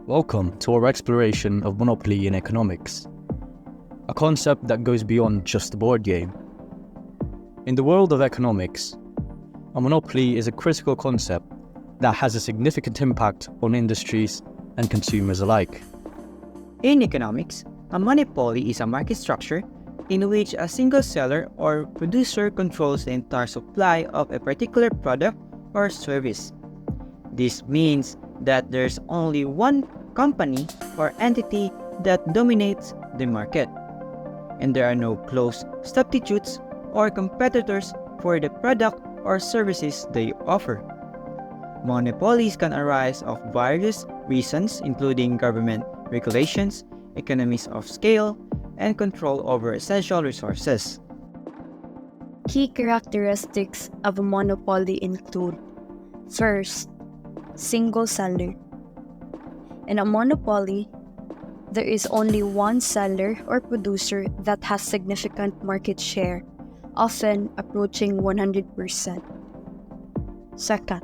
Welcome to our exploration of monopoly in economics, a concept that goes beyond just a board game. In the world of economics, a monopoly is a critical concept that has a significant impact on industries and consumers alike. In economics, a monopoly is a market structure in which a single seller or producer controls the entire supply of a particular product or service. This means that there's only one company or entity that dominates the market, and there are no close substitutes or competitors for the product or services they offer. Monopolies can arise of various reasons, including government regulations, economies of scale, and control over essential resources. Key characteristics of a monopoly include: first, single seller. In a monopoly, there is only one seller or producer that has significant market share, often approaching 100%. Second,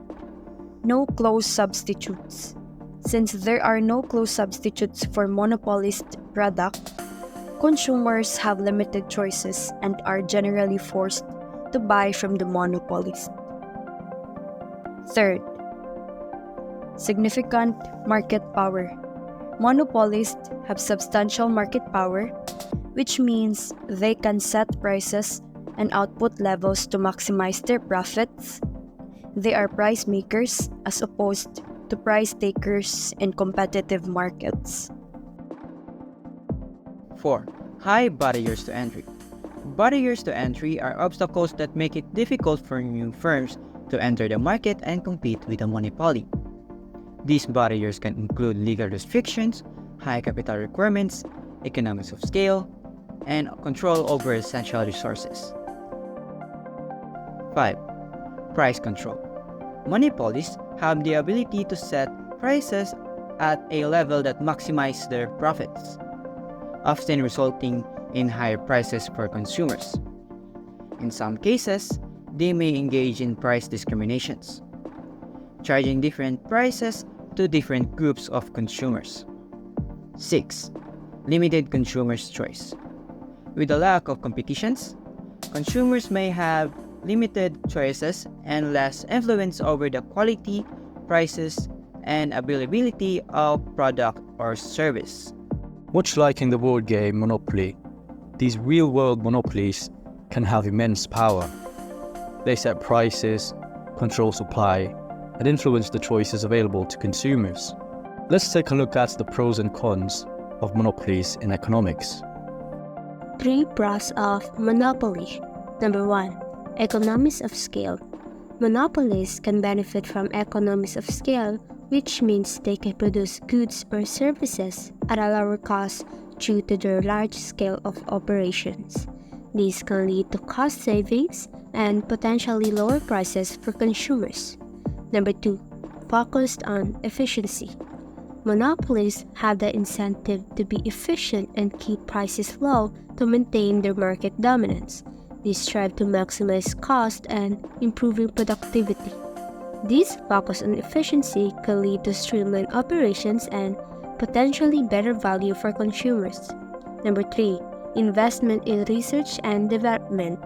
no close substitutes. Since there are no close substitutes for monopolist product, consumers have limited choices and are generally forced to buy from the monopolist. Third, significant market power. Monopolists have substantial market power, which means they can set prices and output levels to maximize their profits. They are price makers as opposed to price takers in competitive markets. 4. High barriers to entry. Barriers to entry are obstacles that make it difficult for new firms to enter the market and compete with a monopoly. These barriers can include legal restrictions, high capital requirements, economies of scale, and control over essential resources. 5. Price control. Monopolists have the ability to set prices at a level that maximizes their profits, often resulting in higher prices for consumers. In some cases, they may engage in price discriminations, charging different prices to different groups of consumers. 6. Limited consumers' choice. With a lack of competitions, consumers may have limited choices and less influence over the quality, prices, and availability of product or service. Much like in the board game Monopoly, these real-world monopolies can have immense power. They set prices, control supply, and influence the choices available to consumers. Let's take a look at the pros and cons of monopolies in economics. 3 pros of monopoly. Number 1. Economies of scale. Monopolies can benefit from economies of scale, which means they can produce goods or services at a lower cost due to their large scale of operations. These can lead to cost savings and potentially lower prices for consumers. Number 2. Focused on efficiency. Monopolies have the incentive to be efficient and keep prices low to maintain their market dominance. They strive to maximize cost and improving productivity. This focus on efficiency can lead to streamlined operations and potentially better value for consumers. Number 3. Investment in research and development.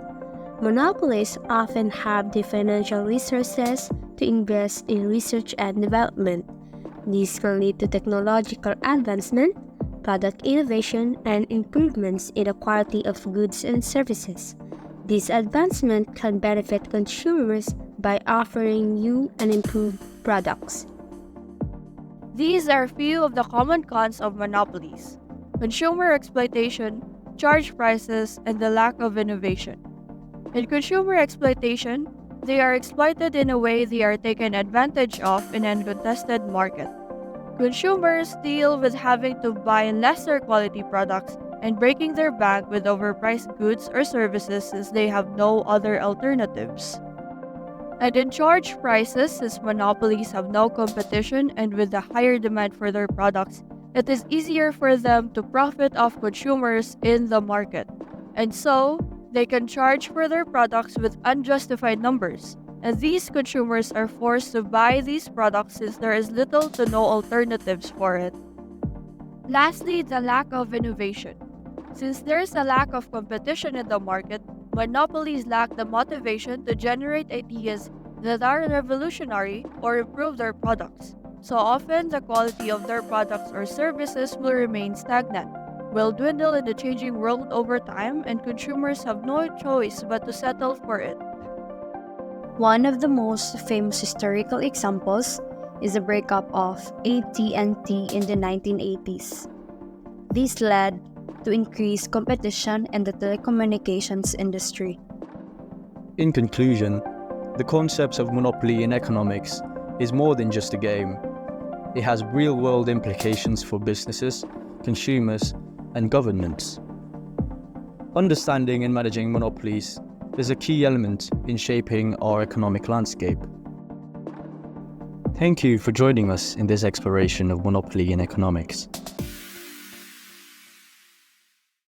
Monopolies often have the financial resources to invest in research and development. These can lead to technological advancement, product innovation, and improvements in the quality of goods and services. This advancement can benefit consumers by offering new and improved products. These are few of the common cons of monopolies: consumer exploitation, charge prices, and the lack of innovation. In consumer exploitation, they are exploited in a way they are taken advantage of in an uncontested market. Consumers deal with having to buy lesser quality products and breaking their bank with overpriced goods or services since they have no other alternatives. And in charge prices, since monopolies have no competition and with a higher demand for their products, it is easier for them to profit off consumers in the market. And so, they can charge for their products with unjustified numbers, and these consumers are forced to buy these products since there is little to no alternatives for it. Lastly, the lack of innovation. Since there is a lack of competition in the market, monopolies lack the motivation to generate ideas that are revolutionary or improve their products. So often, the quality of their products or services will remain stagnant, will dwindle in the changing world over time, and consumers have no choice but to settle for it. One of the most famous historical examples is the breakup of AT&T in the 1980s. This led to increased competition in the telecommunications industry. In conclusion, the concept of monopoly in economics is more than just a game. It has real-world implications for businesses, consumers, and governments. Understanding and managing monopolies is a key element in shaping our economic landscape. Thank you for joining us in this exploration of monopoly in economics.